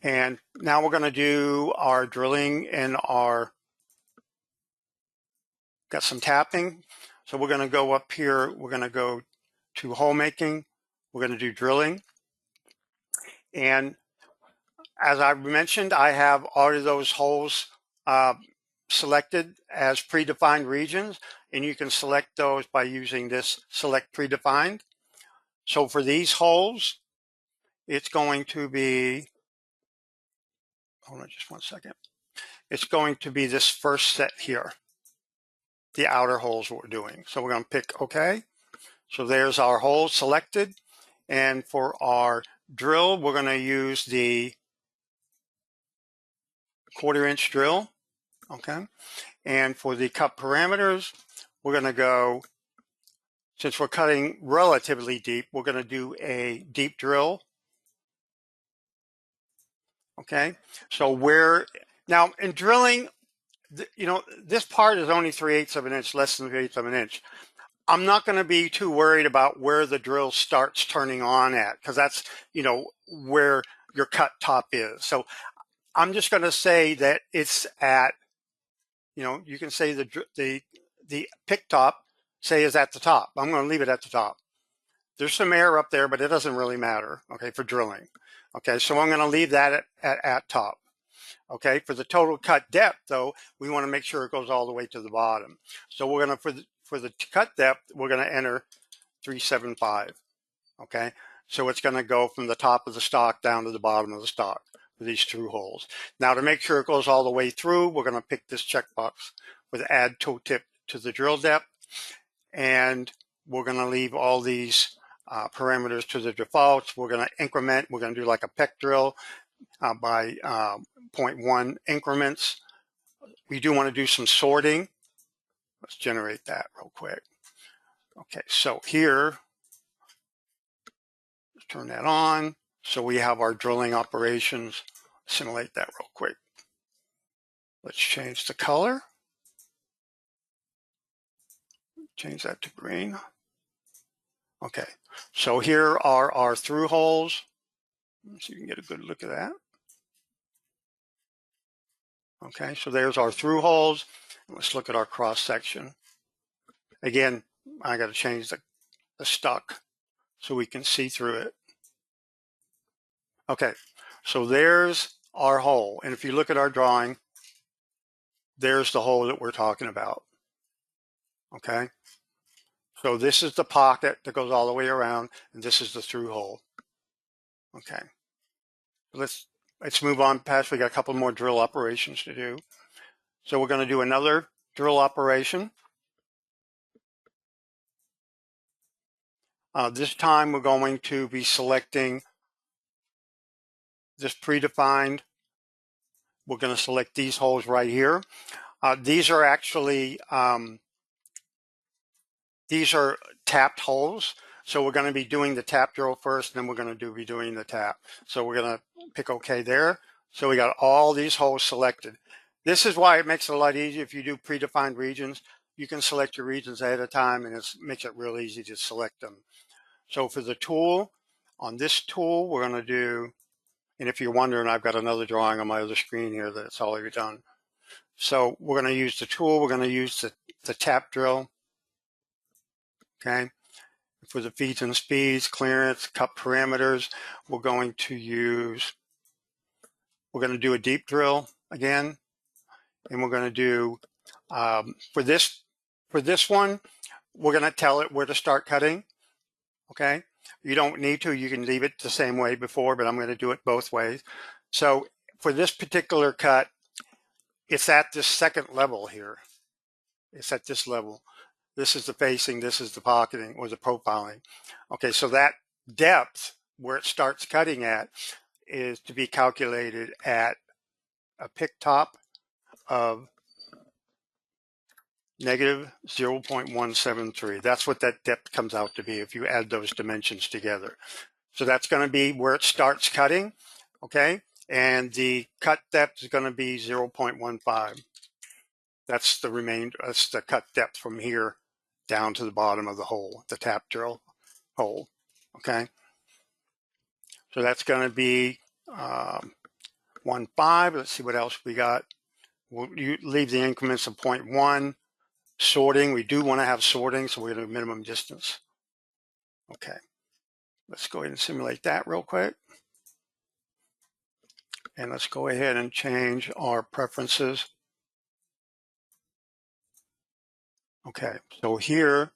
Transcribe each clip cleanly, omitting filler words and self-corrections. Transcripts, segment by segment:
And now we're going to do our drilling and got some tapping. So we're going to go up here. We're going to go to hole making. We're going to do drilling. And as I mentioned, I have all of those holes selected as predefined regions, and you can select those by using this select predefined. So for these holes, it's going to be, hold on just one second. It's going to be this first set here, the outer holes we're doing. So we're going to pick OK. So there's our holes selected. And for our drill, we're going to use the 1/4-inch drill. Okay. And for the cut parameters, we're going to go, since we're cutting relatively deep, we're going to do a deep drill. Okay. So now in drilling, this part is only 3/8 of an inch, less than 3/8 of an inch. I'm not going to be too worried about where the drill starts turning on at, because that's, where your cut top is. So I'm just going to say that it's at, you can say the pick top, say, is at the top. I'm going to leave it at the top. There's some air up there, but it doesn't really matter, okay, for drilling. Okay, so I'm going to leave that at top. Okay, for the total cut depth, though, we want to make sure it goes all the way to the bottom. So we're going to, for the cut depth, we're going to enter 375. Okay, so it's going to go from the top of the stock down to the bottom of the stock for these through holes. Now, to make sure it goes all the way through, we're going to pick this checkbox with add toe tip to the drill depth, and we're going to leave all these parameters to the defaults. We're going to increment. We're going to do like a peck drill by 0.1 increments. We do want to do some sorting. Let's generate that real quick. Okay, so here, let's turn that on. So we have our drilling operations. Simulate that real quick. Let's change the color. Change that to green. Okay, so here are our through holes. So you can get a good look at that. Okay, so there's our through holes. Let's look at our cross section. Again, I got to change the stock so we can see through it. Okay, so there's our hole. And if you look at our drawing, there's the hole that we're talking about. Okay, so this is the pocket that goes all the way around, and this is the through hole. Okay, let's move on past. We got a couple more drill operations to do. So we're going to do another drill operation. This time we're going to be selecting this predefined. We're going to select these holes right here. These are actually, these are tapped holes. So we're going to be doing the tap drill first, and then we're going to be doing the tap. So we're going to pick OK there. So we got all these holes selected. This is why it makes it a lot easier if you do predefined regions. You can select your regions ahead of time, and it makes it real easy to select them. So for the tool, on this tool, we're going to do, and if you're wondering, I've got another drawing on my other screen here that's already done. So we're going to use the tool. We're going to use the tap drill. Okay. For the feeds and speeds, clearance, cut parameters, we're going to do a deep drill again. And we're going to do, for this one, we're going to tell it where to start cutting. Okay. You don't need to, you can leave it the same way before, but I'm going to do it both ways. So for this particular cut, it's at this second level here. It's at this level. This is the facing, this is the pocketing or the profiling. Okay, so that depth where it starts cutting at is to be calculated at a pick top of negative 0.173. That's what that depth comes out to be if you add those dimensions together. So that's going to be where it starts cutting, okay? And the cut depth is going to be 0.15. That's the remainder, that's the cut depth from here down to the bottom of the hole, the tap drill hole, okay? So that's going to be 0.15. Let's see what else we got. We'll leave the increments of 0.1. Sorting, we do want to have sorting, so we're going to do minimum distance. Okay, let's go ahead and simulate that real quick. And let's go ahead and change our preferences. Okay, so here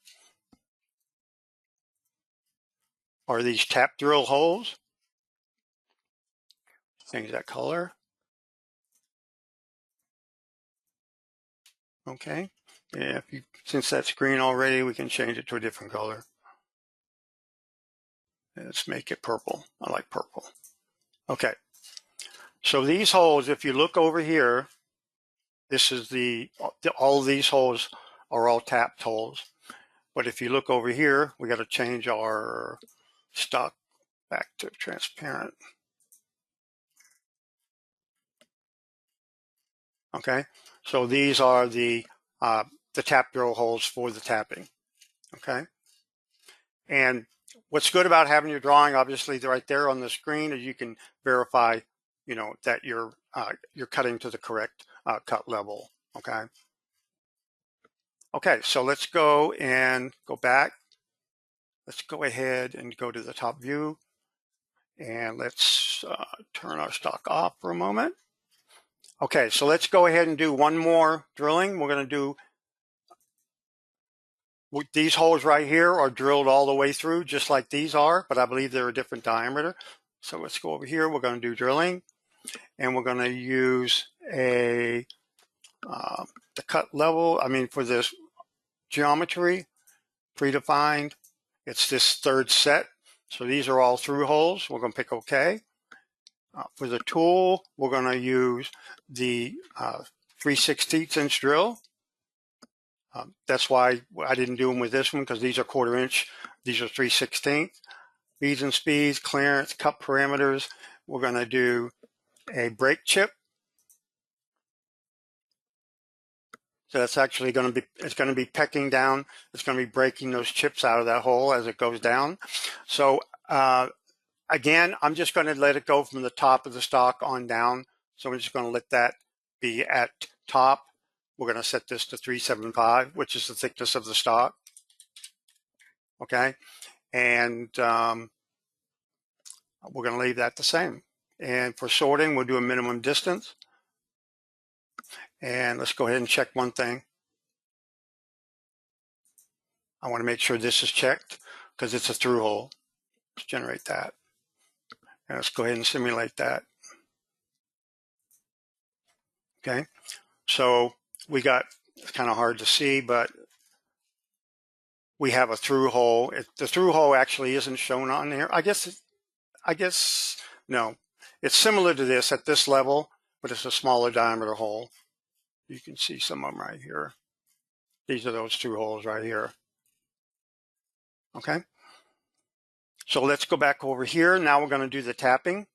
are these tap drill holes. Change that color. Okay, and since that's green already, we can change it to a different color. Let's make it purple. I like purple. Okay, so these holes, if you look over here, this is all of these holes are all tapped holes. But if you look over here, we got to change our stock back to transparent. Okay, so these are the tap drill holes for the tapping. Okay, and what's good about having your drawing, obviously, right there on the screen, is you can verify, that you're cutting to the correct cut level. Okay. Okay, so let's go back. Let's go ahead and go to the top view, and let's turn our stock off for a moment. Okay, so let's go ahead and do one more drilling. We're going to do these holes right here are drilled all the way through, just like these are, but I believe they're a different diameter. So let's go over here. We're going to do drilling, and we're going to use the cut level. I mean, for this geometry, predefined, it's this third set. So these are all through holes. We're going to pick OK. For the tool, we're going to use the 3/16 inch drill. That's why I didn't do them with this one, because these are 1/4 inch. These are 3/16. Feeds and speeds, clearance, cut parameters. We're going to do a brake chip. So that's actually going to be pecking down. It's going to be breaking those chips out of that hole as it goes down. So again, I'm just going to let it go from the top of the stock on down. So we're just going to let that be at top. We're going to set this to 375, which is the thickness of the stock. Okay. And we're going to leave that the same. And for sorting, we'll do a minimum distance. And let's go ahead and check one thing. I want to make sure this is checked because it's a through hole. Let's generate that. And let's go ahead and simulate that. Okay. So we got, it's kind of hard to see, but we have a through hole. The through hole actually isn't shown on here. I guess, no. It's similar to this at this level, but it's a smaller diameter hole. You can see some of them right here. These are those through holes right here. Okay. So let's go back over here. Now we're going to do the tapping.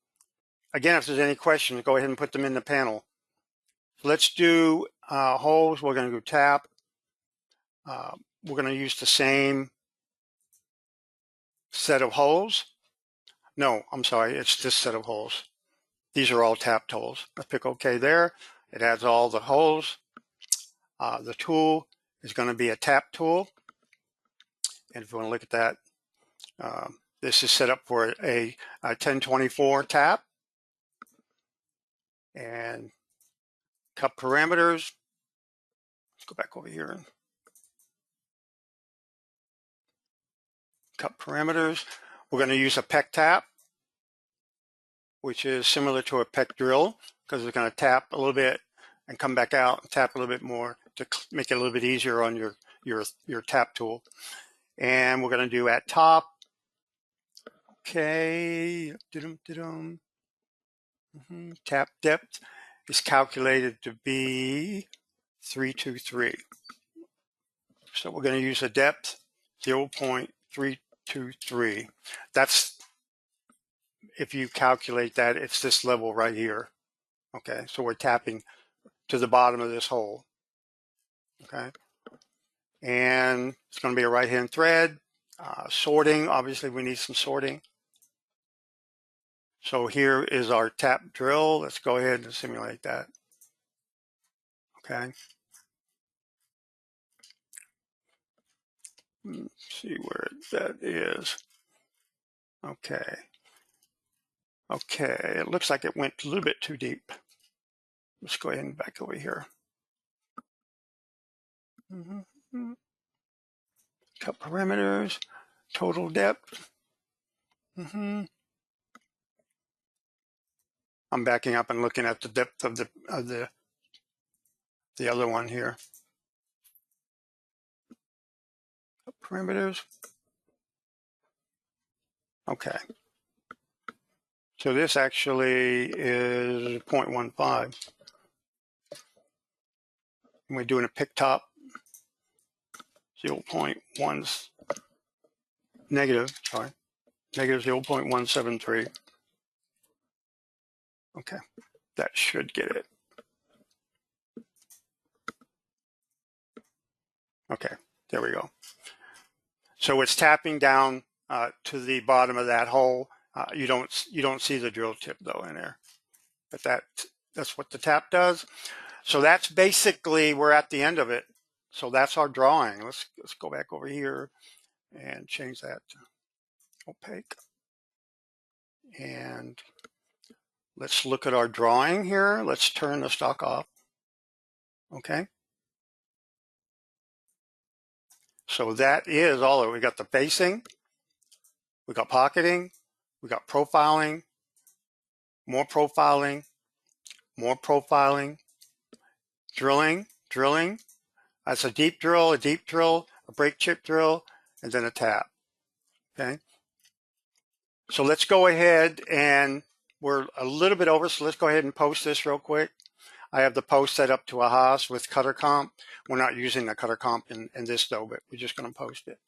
Again, if there's any questions, go ahead and put them in the panel. So let's do holes. We're going to go tap. We're going to use the same set of holes. No, I'm sorry. It's this set of holes. These are all tapped holes. Let's pick OK there. It adds all the holes. The tool is going to be a tap tool. And if you want to look at that, this is set up for a 1024 tap. And cut parameters. Let's go back over here and cut parameters. We're going to use a PEC tap, which is similar to a PEC drill, because it's going to tap a little bit and come back out and tap a little bit more to make it a little bit easier on your tap tool. And we're going to do at top. Okay. Tap depth is calculated to be 323. So we're going to use a depth 0.323. That's, if you calculate that, it's this level right here. Okay, so we're tapping to the bottom of this hole. Okay, and it's going to be a right-hand thread. Sorting, obviously we need some sorting. So here is our tap drill. Let's go ahead and simulate that. Okay. Let's see where that is. Okay. Okay, it looks like it went a little bit too deep. Let's go ahead and back over here. Cut parameters, total depth. I'm backing up and looking at the depth of the other one here. Cut parameters. Okay. So this actually is 0.15. And we're doing a pick top 0.1 negative 0.173. Okay, that should get it. Okay, there we go. So it's tapping down to the bottom of that hole. You don't see the drill tip though in there, but that's what the tap does. So that's basically, we're at the end of it. So that's our drawing. Let's go back over here and change that to opaque. And let's look at our drawing here. Let's turn the stock off. Okay. So that is all of it. We got the facing, we got pocketing, we got profiling, more profiling, more profiling, drilling. That's a deep drill, a brake chip drill, and then a tap. Okay. So let's go ahead, and we're a little bit over, so let's go ahead and post this real quick. I have the post set up to a Haas with cutter comp. We're not using the cutter comp in this though, but we're just going to post it.